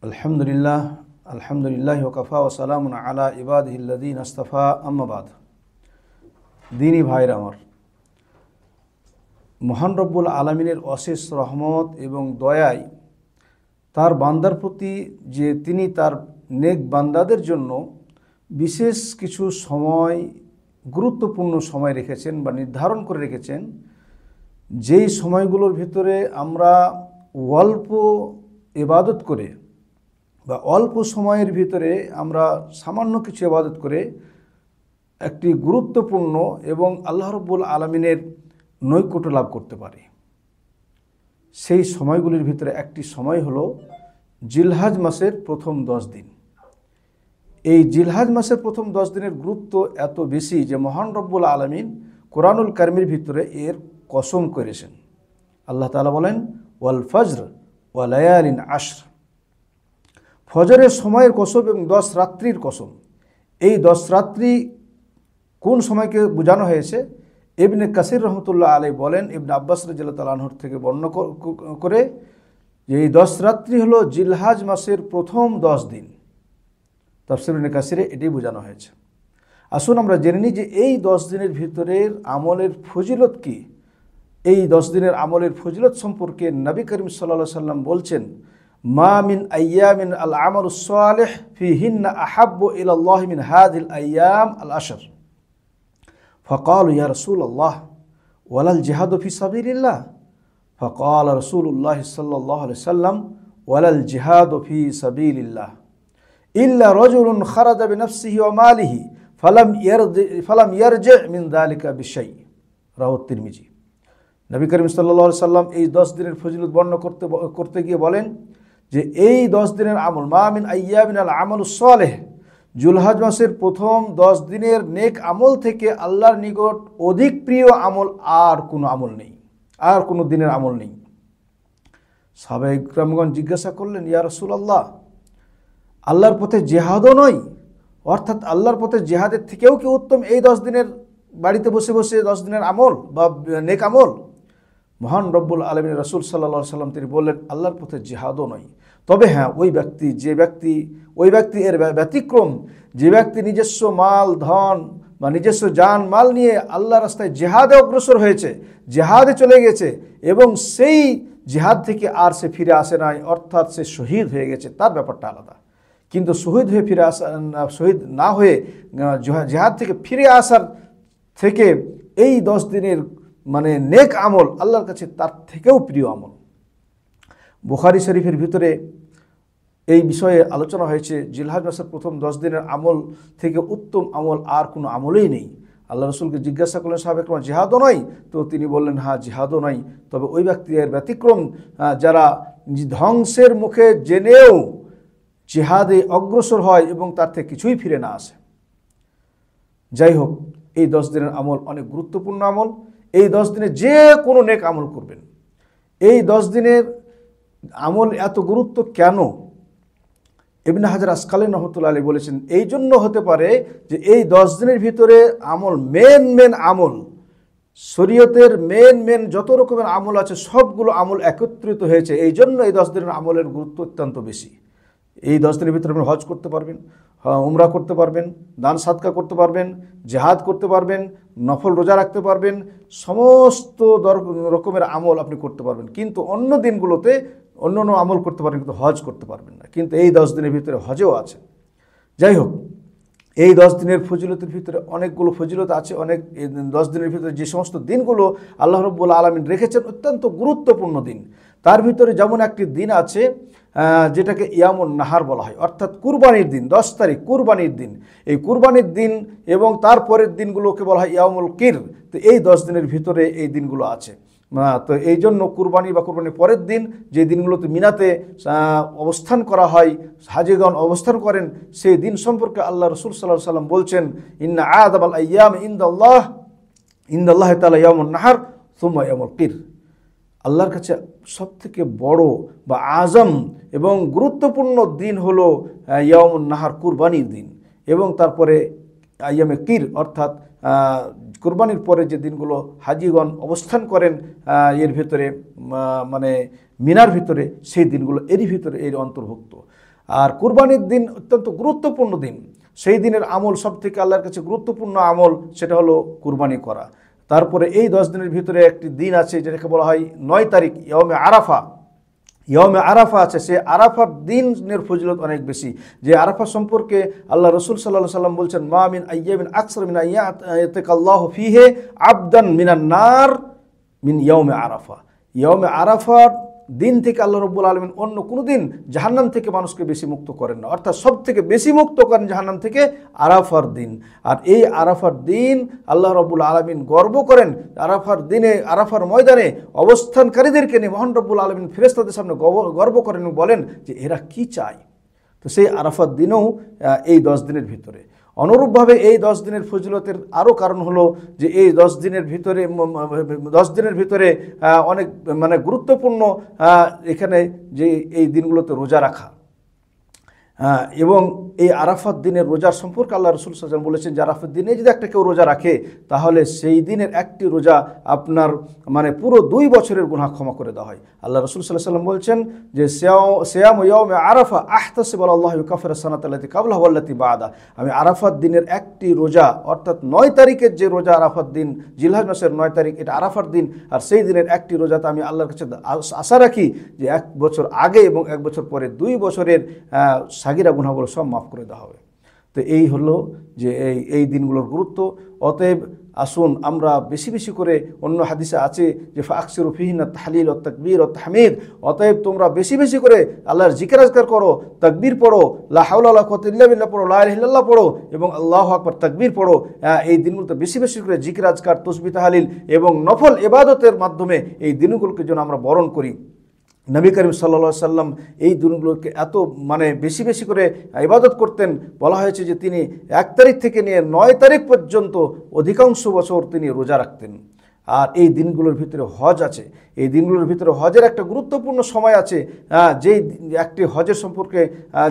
আলহামদুলিল্লাহ আলহামদুলিল্লাহ ওয়াকাফা ওয়া সালামুন আলা ইবাদিহিল্লাযীনা ইসতাফা আম্মা বাদ। দ্বীনি ভাইরা আমার, মহান রব্বুল আলামিনের অশেষ রহমত এবং দয়ায় তার বান্দার প্রতি যে তিনি তার নেক বান্দাদের জন্য বিশেষ কিছু সময়, গুরুত্বপূর্ণ সময় রেখেছেন বা নির্ধারণ করে রেখেছেন, যেই সময়গুলোর ভিতরে আমরা অল্প ইবাদত করে বা অল্প সময়ের ভিতরে আমরা সামান্য কিছু ইবাদত করে একটি গুরুত্বপূর্ণ এবং আল্লাহ রাব্বুল আলামিনের নৈকট্য লাভ করতে পারি। সেই সময়গুলির ভিতরে একটি সময় হলো জিলহজ মাসের প্রথম 10 দিন। এই জিলহজ মাসের প্রথম 10 দিনের গুরুত্ব এত বেশি যে মহান রব্বুল আলামিন কোরআনুল কারীমের ভিতরে এর কসম করেছেন। আল্লাহ তাআলা বলেন, ওয়াল ফজর ওয়া লায়ালিন আশর, ফজরের সময়ের কসম এবং 10 রাত্রির কসম। এই 10 রাত্রি কোন সময়কে বোঝানো হয়েছে? ইবনে কাসির রহমতুল্লাহ আলাইহি বলেন, ইবনে আব্বাস রাদিয়াল্লাহু তাআলা আনহু থেকে বর্ণনা করে যে এই 10 রাত্রি হলো জিলহজ মাসের প্রথম 10 দিন। তাফসীর ইবনে কাসিরে এটাই বোঝানো হয়েছে। আসুন আমরা জেনে নিই যে এই 10 দিনের ভিতরের আমলের ফজিলত কি। এই 10 দিনের আমলের ফজিলত সম্পর্কে নবী করিম সাল্লাল্লাহু আলাইহি সাল্লাম বলছেন, মা মিন আইয়ামিন আল আমালুস সালিহ ফিহিন্না আহাব্বু ইলাল্লাহি মিন হাযিল আইয়াম আল আশর। فقالوا يا رسول الله ولا الجهاد في سبيل الله؟ فقال رسول الله صلى الله عليه وسلم ولا الجهاد في سبيل الله إلا رجل خرج بنفسه وماله فلم يرجع من ذلك بشيء। রাওয়াহু তিরমিজি। নবী করিম সাল্লাল্লাহু আলাইহি সাল্লাম এই 10 দিনের ফজিলত বর্ণনা করতে গিয়ে বলেন যে এই 10 দিনের আমল, মা মিন আইয়ামিন আল আমালুস সালিহ, জিলহজ মাসের প্রথম 10 দিনের নেক আমল থেকে আল্লাহর নিকট অধিক প্রিয় আমল আর কোনো আমল নেই, আর কোনো দিনের আমল নেই। সাহাবায়ে কিরামগণ জিজ্ঞাসা করলেন, ইয়া রাসূলুল্লাহ, আল্লাহর পথে জিহাদও নয়, অর্থাৎ আল্লাহর পথে জিহাদের থেকেও কি উত্তম এই 10 দিনের বাড়িতে বসে বসে 10 দিনের আমল বা নেক আমল? মহান রব্বুল আলামিন রাসূল সাল্লাল্লাহু আলাইহি সাল্লাম তিনি বললেন, আল্লাহর পথে জিহাদও নয়, তবে হ্যাঁ ওই ব্যক্তি এর ব্যতিক্রম, যে ব্যক্তি নিজস্ব মাল ধন বা নিজস্ব জান মাল নিয়ে আল্লাহর রাস্তায় জিহাদে অগ্রসর হয়েছে, জিহাদে চলে গেছে এবং সেই জিহাদ থেকে আর সে ফিরে আসে নাই, অর্থাৎ সে শহীদ হয়ে গেছে, তার ব্যাপারটা আলাদা। কিন্তু শহীদ না হয়ে জিহাদ থেকে ফিরে আসার থেকে এই 10 দিনের নেক আমল আল্লাহর কাছে তার থেকেও প্রিয় আমল। বুখারী শরীফের ভিতরে এই বিষয়ে আলোচনা হয়েছে, জিলহজ মাসের প্রথম 10 দিনের আমল থেকে উত্তম আমল আর কোনো আমলই নেই। আল্লাহ রসুলকে জিজ্ঞাসা করলেন, সাহাবায়ে কেরাম, জিহাদও নয়? তো তিনি বললেন, হ্যাঁ জিহাদও নয়, তবে ওই ব্যক্তি এর ব্যতিক্রম যারা ধ্বংসের মুখে জেনেও জিহাদে অগ্রসর হয় এবং তার থেকে কিছুই ফিরে না আসে। যাই হোক, এই 10 দিনের আমল অনেক গুরুত্বপূর্ণ আমল। এই 10 দিনে যে কোনো নেক আমল করবেন। এই 10 দিনের আমল এত গুরুত্ব কেন? ইবনে হাজার আসকালানী রাহমাতুল্লাহি আলাইহি বলেছেন, এই জন্য হতে পারে যে এই 10 দিনের ভিতরে আমল মেন আমল, শরীয়তের মেন যত রকমের আমল আছে সবগুলো আমল একত্রিত হয়েছে। এই জন্য এই 10 দিনের আমলের গুরুত্ব অত্যন্ত বেশি। এই 10 দিনের ভিতরে আপনি হজ করতে পারবেন, উমরা করতে পারবেন, দান সাদকা করতে পারবেন, জিহাদ করতে পারবেন, নফল রোজা রাখতে পারবেন, সমস্ত রকমের আমল আপনি করতে পারবেন। কিন্তু অন্য দিনগুলোতে অন্য আমল করতে পারবেন, কিন্তু হজ করতে পারবেন না। কিন্তু এই 10 দিনের ভিতরে হজও আছে। যাই হোক, এই 10 দিনের ফজিলতের ভিতরে অনেকগুলো ফজিলত আছে। এই 10 দিনের ভিতরে যে সমস্ত দিনগুলো আল্লাহ রাব্বুল আলামিন রেখেছেন অত্যন্ত গুরুত্বপূর্ণ দিন, তার ভিতরে যেমন একটি দিন আছে যেটাকে ইয়ামুন নাহার বলা হয়, অর্থাৎ কুরবানির দিন। 10 তারিখ কুরবানির দিন। এই কুরবানির দিন এবং তারপরের দিনগুলোকে বলা হয় ইয়ামুল কির। তো এই 10 দিনের ভিতরে এই দিনগুলো আছে। তো এই জন্য কুরবানি বা কুরবানির পরের দিন যে দিনগুলোতে মিনাতে অবস্থান করা হয়, হাজিগণ অবস্থান করেন, সেই দিন সম্পর্কে আল্লাহ রাসূল সাল্লাল্লাহু আলাইহি সাল্লাম বলছেন, ইন্না আযাবাল আইয়াম ইনদাল্লাহি তাআলা ইয়ামুন নাহার সুম্মা ইয়ামুল কির। আল্লাহর কাছে সবথেকে বড় বা আজম এবং গুরুত্বপূর্ণ দিন হলো ইয়ামুন নাহার, কুরবানির দিন, এবং তারপরে আইয়ামে কির অর্থাৎ কুরবানির পরে যে দিনগুলো হাজিগণ অবস্থান করেন এর ভিতরে মিনার ভিতরে, সেই দিনগুলো এরই ভিতরে এর অন্তর্ভুক্ত। আর কুরবানির দিন অত্যন্ত গুরুত্বপূর্ণ দিন। সেই দিনের আমল সবথেকে আল্লাহর কাছে গুরুত্বপূর্ণ আমল, সেটা হলো কুরবানি করা। তারপরে এই 10 দিনের ভিতরে একটি দিন আছে যেটাকে বলা হয় 9 তারিখ, ইয়মে আরাফা। ইয়মে আরাফা আছে, সে আরাফার দিনের ফজিলত অনেক বেশি। যে আরাফা সম্পর্কে আল্লাহ রসুল সাল্লাল্লাহু আলাইহি ওয়াসাল্লাম বলছেন, মা মিন আইয়ামিন আকসার মিন আইয়াতিকাল্লাহু ফিহি আবদান মিনান নার মিন ইয়মে আরাফা। ইয়মে আরাফার দিন থেকে আল্লাহ রাব্বুল আলামিন অন্য কোনো দিন জাহান্নাম থেকে মানুষকে বেশি মুক্ত করেন না, অর্থাৎ সব থেকে বেশি মুক্ত করেন জাহান্নাম থেকে আরাফার দিন। আর এই আরাফার দিন আল্লাহ রাব্বুল আলামিন গর্ব করেন, আরাফার দিনে আরাফার ময়দানে অবস্থানকারীদেরকে নিয়ে মহান রাব্বুল আলামিন ফেরেশতাদের সামনে গর্ব করেন এবং বলেন যে এরা কি চায়। তো সেই আরাফার দিনেও এই 10 দিনের ভিতরে অনুরূপভাবে এই 10 দিনের ফজিলতের আরও কারণ হলো যে এই 10 দিনের ভিতরে অনেক মানে গুরুত্বপূর্ণ এখানে যে এই দিনগুলোতে রোজা রাখা। এবং এই আরাফাত দিনের রোজার সম্পর্কে আল্লাহ রসুল সাল্লাল্লাহু আলাইহি ওয়াসাল্লাম বলেছেন যে আরাফাত দিনে যদি একটা কেউ রোজা রাখে, তাহলে সেই দিনের একটি রোজা আপনার মানে পুরো 2 বছরের গুনাহ ক্ষমা করে দেওয়া হয়। আল্লাহ রসুল সাল্লাল্লাহু আলাইহি ওয়াসাল্লাম বলছেন যে সিয়ামু ইয়াউমি আরাফা আহতাসিবু আলাল্লাহি ইউকাফিরু সানাতা আল্লাতী ক্বাবলাহা ওয়াল্লাতী বা'দা। আমি আরাফাত দিনের একটি রোজা, অর্থাৎ 9 তারিখের যে রোজা আরাফাত দিন, জিলহজ মাসের 9 তারিখ, এটা আরাফার দিন। আর সেই দিনের একটি রোজাতে আমি আল্লাহর কাছে আশা রাখি যে 1 বছর আগে এবং 1 বছর পরে 2 বছরের সাগিরা গুনাহগুলো সব মাফ করে দেওয়া হবে। তো এই হলো যে এই দিনগুলোর গুরুত্ব। অতএব আসুন আমরা বেশি বেশি করে, অন্য হাদিসে আছে যে ফাকসিরু ফিহিন্না তাহলিল ও তাকবীর ও তাহমিদ, অতএব তোমরা বেশি বেশি করে আল্লাহর জিকির আজকার করো, তাকবীর পড়ো, লা হাওলা ওয়ালা কুওয়াতা ইল্লা বিল্লাহ পড়ো, লা ইলাহা ইল্লাল্লাহ পড়ো এবং আল্লাহু আকবার তাকবীর পড়ো। এই দিনগুলোতে বেশি বেশি করে জিকির আজকার, তাসবিহ তাহলিল এবং নফল ইবাদতের মাধ্যমে এই দিনগুলোকে যেন আমরা বরণ করি। নবী করিম সাল্লাল্লাহু আলাইহি সাল্লাম এই দিনগুলোকে এত মানে বেশি বেশি করে ইবাদত করতেন, বলা হয়েছে যে তিনি 1 তারিখ থেকে নিয়ে 9 তারিখ পর্যন্ত অধিকাংশ বছর তিনি রোজা রাখতেন। আর এই দিনগুলোর ভিতরে হজ আছে, এই দিনগুলোর ভিতরে হজের একটা গুরুত্বপূর্ণ সময় আছে। যেই একটি হজের সম্পর্কে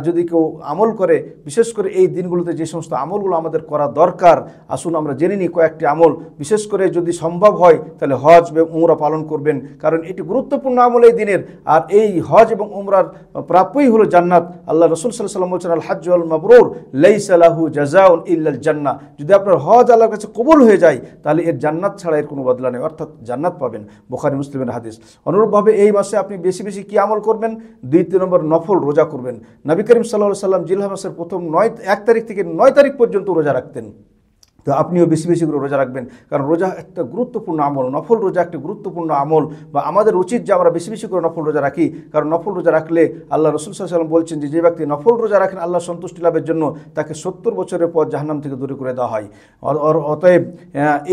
যদি কেউ আমল করে, বিশেষ করে এই দিনগুলোতে যে সমস্ত আমলগুলো আমাদের করা দরকার, আসুন আমরা জেনে নিই কয়েকটি আমল। বিশেষ করে যদি সম্ভব হয় তাহলে হজ এবং উমরা পালন করবেন, কারণ এটি গুরুত্বপূর্ণ আমল এই দিনের। আর এই হজ এবং উমরার প্রাপ্যই হলো জান্নাত। আল্লাহ রাসূল সাল্লাল্লাহু আলাইহি ওয়াসাল্লাম বলছেন, আল হাজ্জুল মাবরুর লাইসা লাহু জাযাউন ইল্লাল জান্নাহ। যদি আপনার হজ আল্লাহর কাছে কবুল হয়ে যায়, তাহলে এর জান্নাত ছাড়া এর কোনো বদলা নেই, অর্থাৎ জান্নাত পাবেন। বুখারী মুসলিমের হাদিস। অনুরূপভাবে এই মাসে আপনি বেশি বেশি কি আমল করবেন? 2 নম্বর নফল রোজা করবেন। নবী করিম সাল্লাল্লাহু আলাইহি ওয়াসাল্লাম জিলহজ মাসের প্রথম 1 তারিখ থেকে 9 তারিখ পর্যন্ত রোজা রাখতেন। তো আপনিও বেশি বেশি করে রোজা রাখবেন, কারণ রোজা একটা গুরুত্বপূর্ণ আমল, নফল রোজা একটা গুরুত্বপূর্ণ আমল। বা আমাদের উচিত যে আমরা বেশি বেশি করে নফল রোজা রাখি, কারণ নফল রোজা রাখলে আল্লাহ রাসূল সাল্লাল্লাহু আলাইহি ওয়াসাল্লাম বলছেন যে ব্যক্তি নফল রোজা রাখেন আল্লাহ সন্তুষ্টি লাভের জন্য, তাকে 70 বছরের পর জাহান্নাম থেকে দূরে করে দেওয়া হয়। অতএব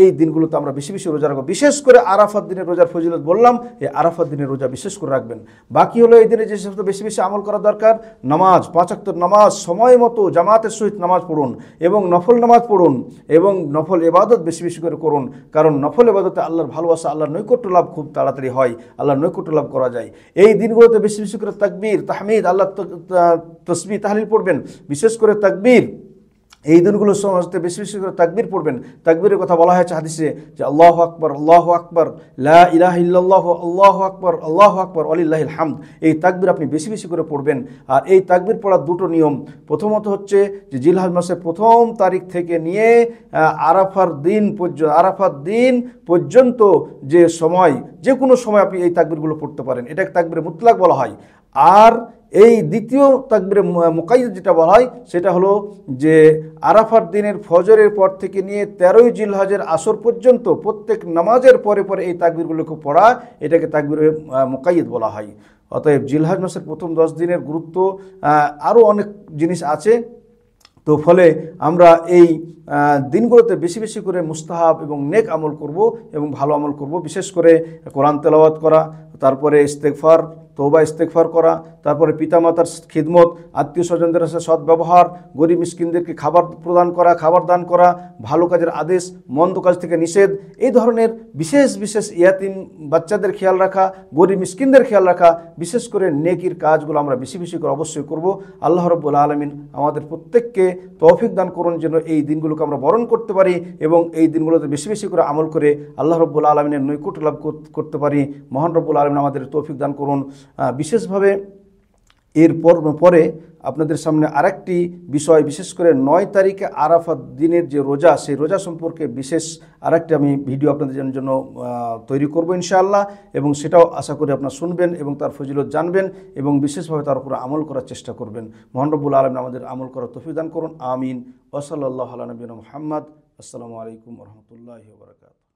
এই দিনগুলোতে আমরা বেশি বেশি রোজা রাখবো। বিশেষ করে আরাফাত দিনের রোজার ফজিলত বললাম, এই আরাফাত দিনের রোজা বিশেষ করে রাখবেন। বাকি হলো এই দিনে যে সমস্ত বেশি বেশি আমল করা দরকার, নামাজ, 5 ওয়াক্ত নামাজ সময় মতো জামাতের সহিত নামাজ পড়ুন এবং নফল নামাজ পড়ুন এবং নফল ইবাদত বেশি বেশি করে করুন, কারণ নফল ইবাদতে আল্লাহর ভালোবাসা, আল্লাহর নৈকট্য লাভ খুব তাড়াতাড়ি হয়, আল্লাহর নৈকট্য লাভ করা যায়। এই দিনগুলোতে বেশি বেশি করে তাকবীর, তাহমিদ, আল্লাহ তাসবিহ তাহলিল পড়বেন। বিশেষ করে তাকবীর, এই দিনগুলোর সময় বেশি বেশি করে তাকবীর পড়বেন। তাকবীরের কথা বলা হয়েছে হাদিসে যে আল্লাহু আকবার, আল্লাহু আকবার, লা ইলাহা ইল্লাল্লাহ, আল্লাহু আকবার, আল্লাহু আকবার, ওয়ালিল্লাহিল হামদ। এই তাকবীর আপনি বেশি বেশি করে পড়বেন। আর এই তাকবীর পড়ার 2টো নিয়ম। প্রথমত হচ্ছে যে জিলহজ মাসের 1ম তারিখ থেকে নিয়ে আরাফার দিন পর্যন্ত যে সময়, যে কোনো সময় আপনি এই তাকবীরগুলো পড়তে পারেন, এটাকে তাকবীরে মুতলাক বলা হয়। আর এই দ্বিতীয় তাকবীরে মুকাইয়্যাদ যেটা বলা হয়, সেটা হলো যে আরাফার দিনের ফজরের পর থেকে নিয়ে 13ই জিলহজের আসর পর্যন্ত প্রত্যেক নামাজের পরে পরে এই তাকবীরগুলোকে পড়া, এটাকে তাকবীরে মুকাইয়্যাদ বলা হয়। অতএব জিলহজ মাসের প্রথম 10 দিনের গুরুত্ব আরও অনেক জিনিস আছে। তো ফলে আমরা এই দিনগুলোতে বেশি বেশি করে মুস্তাহাব এবং নেক আমল করব এবং ভালো আমল করব। বিশেষ করে কোরআন তেলাওয়াত করা, তারপরে ইস্তেগফার, তওবা ইস্তেগফার করা, তারপরে পিতামাতার খিদমত, আত্মীয় স্বজনদের সাথে সদ্ব্যবহার, গরিব মিসকিনদেরকে খাবার প্রদান করা, খাবার দান করা, ভালো কাজের আদেশ, মন্দ কাজ থেকে নিষেধ, এই ধরনের বিশেষ বিশেষ ইয়াতিম বাচ্চাদের খেয়াল রাখা, গরিব মিসকিনদের খেয়াল রাখা, বিশেষ করে নেকির কাজগুলো আমরা বেশি বেশি করে অবশ্যই করব। আল্লাহ রাব্বুল আলামিন আমাদের প্রত্যেককে তৌফিক দান করুন যেন এই দিনগুলোকে আমরা বরণ করতে পারি এবং এই দিনগুলোতে বেশি বেশি করে আমল করে আল্লাহ রাব্বুল আলামিনের নৈকট্য লাভ করতে পারি। মহান রাব্বুল আলামিন আমাদের তৌফিক দান করুন। বিশেষভাবে পরে আপনাদের সামনে আরেকটি বিষয়, বিশেষ করে 9 তারিখে আরাফাত দিনের যে রোজা, সেই রোজা সম্পর্কে বিশেষ আরেকটি আমি ভিডিও আপনাদের জন্য তৈরি করব ইনশাআল্লাহ, এবং সেটাও আশা করি আপনারা শুনবেন এবং তার ফজিলত জানবেন এবং বিশেষভাবে তার উপরে আমল করার চেষ্টা করবেন। মহান রব্বুল আলামিন আমাদের আমল করার তৌফিক দান করুন, আমিন। ওয়া সাল্লাল্লাহু আলা নবিয়িনা মুহাম্মদ। আসসালামু আলাইকুম ওয়া রাহমাতুল্লাহি ওয়া বারাকাতুহু।